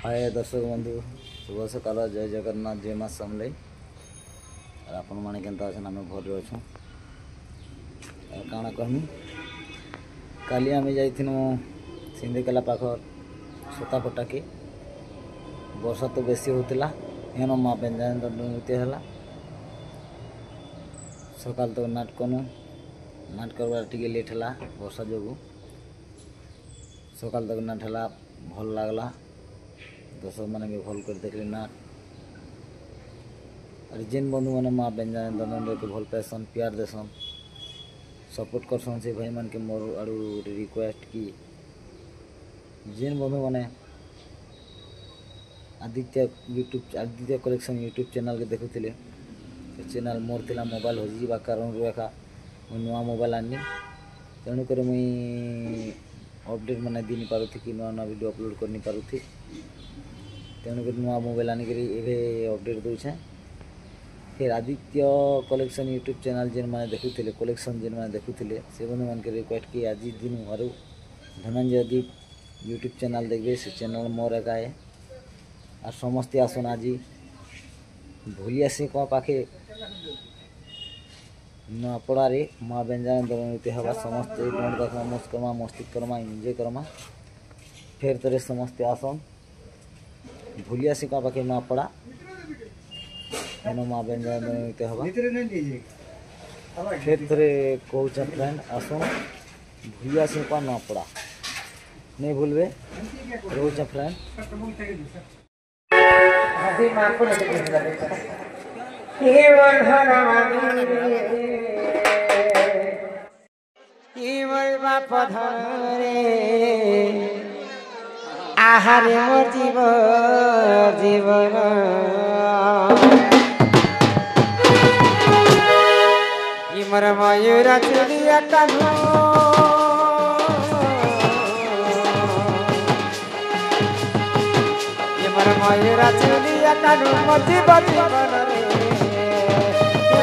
हाय दर्शक बंधु शुभ सकाल जय जगन्नाथ जय माँ समले और आपण मैंने केन्ता अच्छे आम घर अच्छु काଣା कहमी काली आम जाइनु सिंधेकेला पाखर सोतापटा के वर्षा तो बेसी होता एन माँ बेंजान दंड नृत्य है सकाल तो नाट कनु नाट करवा टे लेट है वर्षा जो सकाल तक नाट है भल लगला दर्शक मैंने भी भल कर देखली नाट और जेन बंधु मैंने माँ बेंजान दंड के भल पासन प्यार देसन सपोर्ट करसन से भाई मन के मोर आड़ू रिक्वेस्ट की जेन बंधु मैंने आदित्य कलेक्शन यूट्यूब चैनल के देखुले से चैनल मोर थिला मोबाइल हजिबा कारण एका नुआ मोबाइल आनी तेणुक मुई अपडेट मैंने दी नहीं पारुथी कि नुआ नुआ वीडियो अपलोड कर नहीं पारुथी तेणुक नुआ मोबाइल आनिक अपडेट दूचे फिर आदित्य कलेक्शन यूट्यूब चैनल जेन मैंने देखुले कलेक्शन जेन मैंने देखुले से बंधु मान के रिक्वेस्ट की आज दिन आरु धनंजय दीप यूट्यूब चैनल देखिए से चैनल मोर एका है और समस्ते आसन आज भूलिया से क्या पाखे नपड़े माँ बेंजान दलनृत्य हवा समस्ते मस्त करमा मस्ती करमा एंजय करमा फिर तरे समस्ते आसन भूलिया से क्या पाखे नपड़ा एन माँ बेंजान दलनृत्य हवा फिर तरे कहूँ फ्रेंड आसन भूलिया से क्या नपड़ा नहीं भूलबे रोचा फ्रेंड आहारे मोर जीवन इमर मयूरा चुलिया कान्हो मयूरा चुलिया कानू मजी बजी बनरे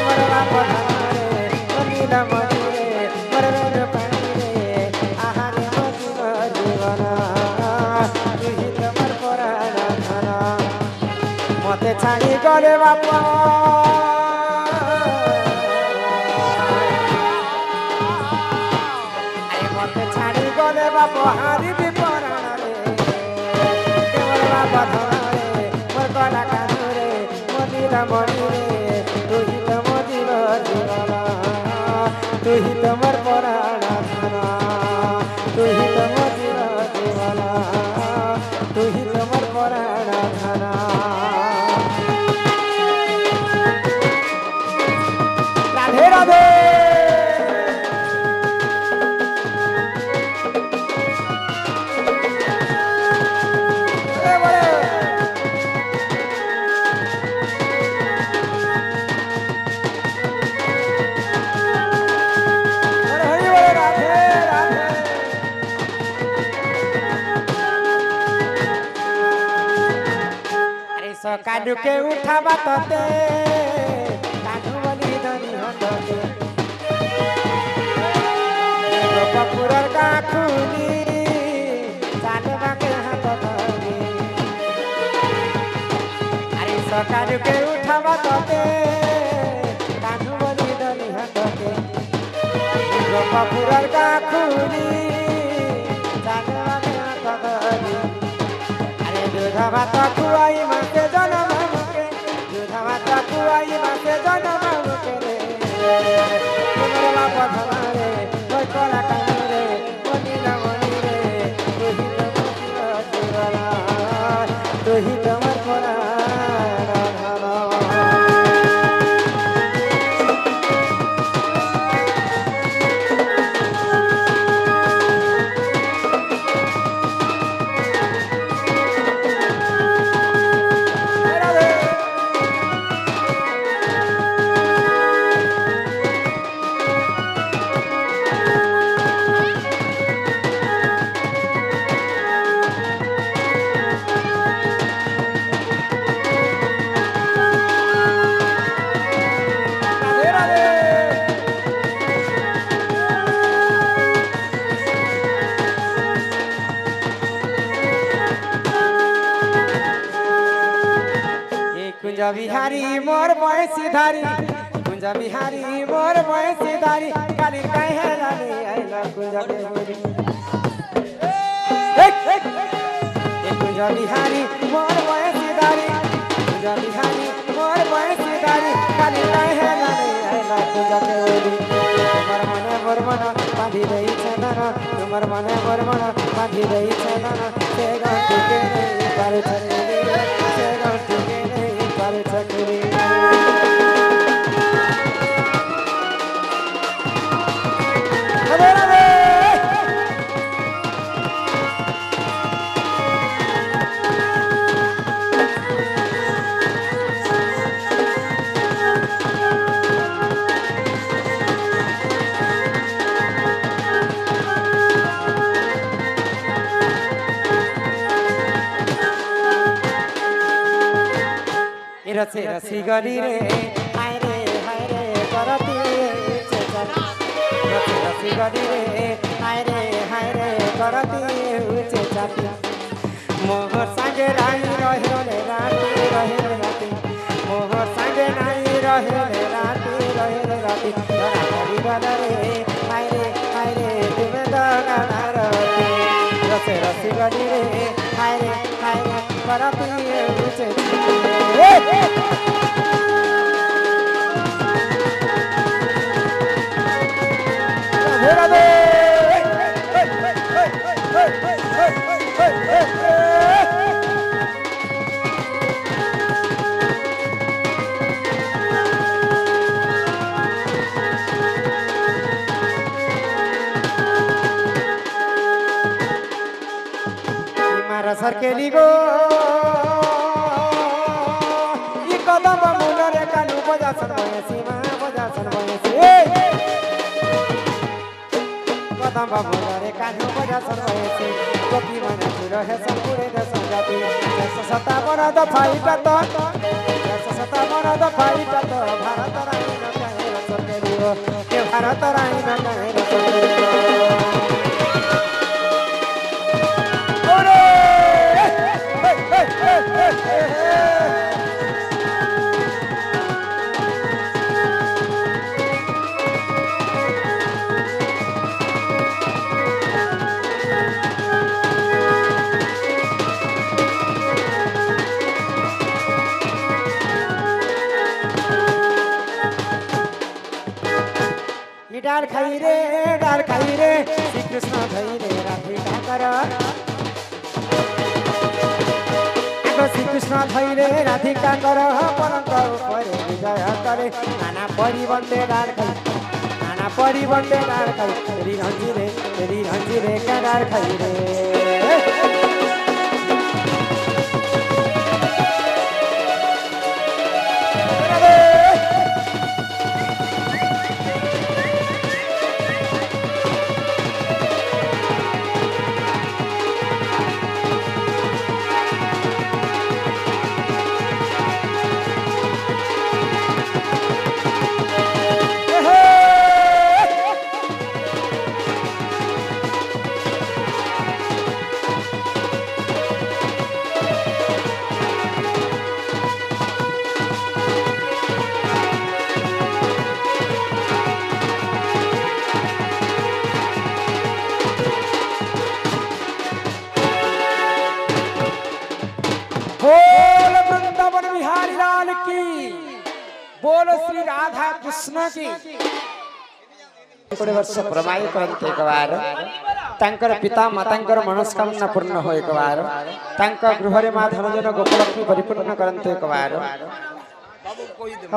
मर बाप धरे नीला मरे मर रे पानी रे आहारे मजी जीवन तुही तमर पराण धन मते छाड़ी गले बापा मते छाड़ी गले बाप हारी भी पराण रे मर बाप धरे कला कानुरे मदिरा मणिरे तुही तम जीवन तुही तमर पराण धन तुही तम जीवन तुही तमर पराण धन राधे राधे काडू के उठावा तते काडू बली धनी हटते कपूरर का खूनी चालवा के हाथ धरे अरे काडू के उठावा तते काडू बली धनी हटते कपूरर का खूनी चालवा के हाथ धरे अरे दूधा भात खुआई माते कुआई माते जनम मुके रे तुमरे बाप धमारे कोई कोला कानुरे मनीला मनीरे तुही तमर जीवन तुही तमर पराण धन कुंज बिहारी मोर बयसी धारी कुंज बिहारी मोर बयसी धारी काली कहे लाली आइला कुंज बिहारी कुंज बिहारी मोर बयसी धारी कुंज बिहारी मोर बयसी धारी काली कहे लाली आइला कुंज बिहारी तुम्हार मने मोर मन बांधी रही छनन तुम्हार मने मोर मन बांधी रही छनन से गंटू के नहीं पार छकरी से गंटू के नहीं पार छकरी रसी रसी गली रे हाय रे करती रसी रसी गली रे हाय रे करती उचे चाती मोहर संगे राई रहे राती मोहर संगे नाई रहे राती धरा करी गल रे हाय रे तुम्हें दगा रती रसी रसी गली रे हाय रे करती उचे सर के लिगो ये कदम मुनरे कालू बजासन बयसी मा बजासन बयसी कदम मुनरे कालू बजासन बयसी गोपी मन रहे संपुरे दे संगति 57 दफाई तो 57 दफाई तो भारत रानी न कहे सर के लिगो ये भारत रानी न कहे सर के लिगो डाल खाई रे श्री कृष्ण धई रे राधे ठाकर श्री कृष्ण धई रे राधे ठाकर परंत ऊपर विजय करे नाना परिबंदे डाल खाई तेरी रंजी रे का डाल खाई रे बोल वृंदावन बिहारी लाल की बोल श्री राधा कृष्ण की कोड़े वर्ष प्रमाई करते एक बार तांकर पिता मातांकर मनस्कामना पूर्ण हो एक बार तांका गृह रे मां धनजन गोपलक्ष्मी परिपूर्ण करते एक बार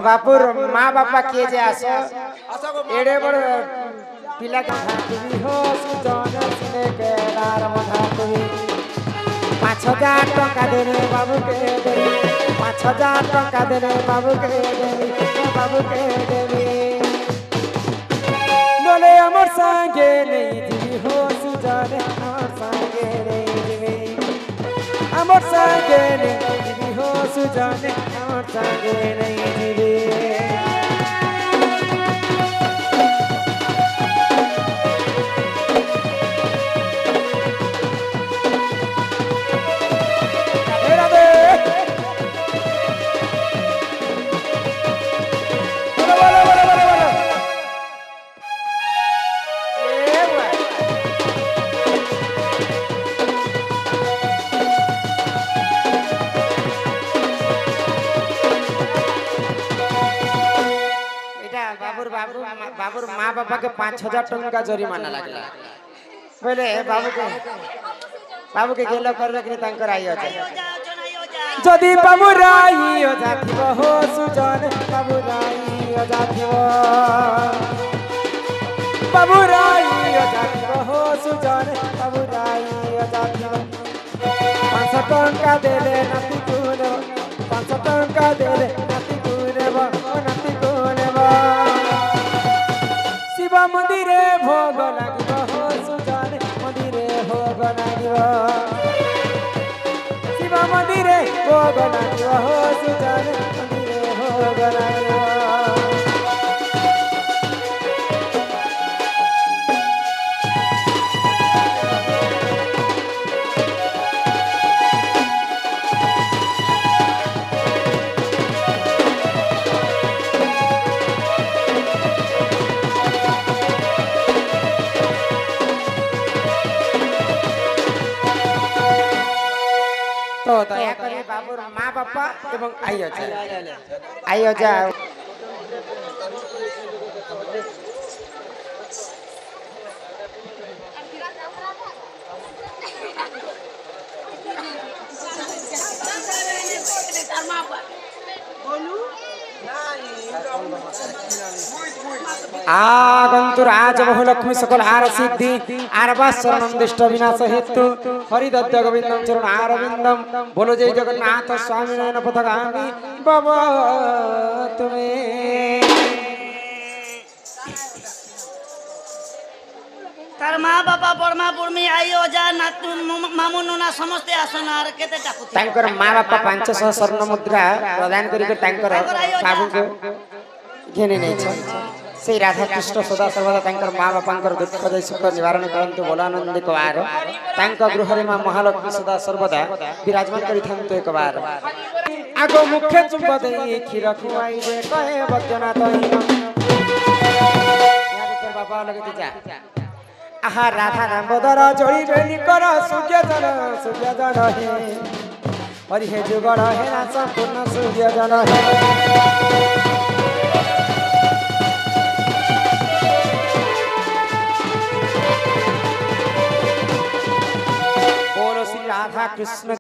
बापुर मां बापा के जे आस एडे बड़ पिला का तुमी हो सुजन सिने के नार मधा तुमी 5000 टका देने बाबू के देवी 5000 टका देने बाबू के देवी बोले अमर संगे नहीं जीवी हो सुजाने अमर संगे नहीं जीवी अमर संगे नहीं जीवी हो सुजाने अमर संगे नहीं जीवी बापा के 5,000 टंका जरिमाना लगला बोले बाबू के गेलो करले कि तांकर आई अछि जदि बाबू राई ओ जाथिब हो सुजन बाबू राई ओ जाथिब बाबू राई ओ जाथिब हो सुजन बाबू राई ओ जाथिब 500 टंका देले नाती कुने 500 टंका देले नाती कुने नाती कुने शिव मंदिरे भोग লাগিব हो सुजन मंदिरे भोग লাগিব शिव मंदिरे भोग লাগিব हो सुजन मंदिरे भोग লাগিব तो दया करी बाबूर माँ बापा एवं आइयो जा आगंतुर आज बहु लक्ष्मी सकल आर सिद्धि आरवा शरणम दिष्ट विनाश हेतु हरिदत्त गोविंदम चरण आरविंदम बोलो जय जगन्नाथ स्वामी नयन पथगामी बाबा तुम्हें तार माँ बापा बर्मा बुर्मी आइयो जा नातू मामू नुना समस्ते आसन आर केते डाकुती तांकर माँ बापा 500 स्वर्ण मुद्रा प्रदान करी के तांकर बाबू को घेने नहीं छ से राधा कृष्ण सदा सर्वदा तांकर माँ बापांकर दुख दय सुख निवारण करंतु बोलानंद एक बार तांकर गृह रे माँ महालक्ष्मी सदा सर्वदा विराजमान करी थांतु एक बार आगो मुख्य चुंब देई खीर खुआई दे कहे वचना तई याद कर बाबा लगे जा आहा राधा नाम बदर जोड़ी बेली कर सूर्य जन हे हरि हे जुगड़ हे ना संपूर्ण सूर्य जन हे बोलो श्री राधा कृष्ण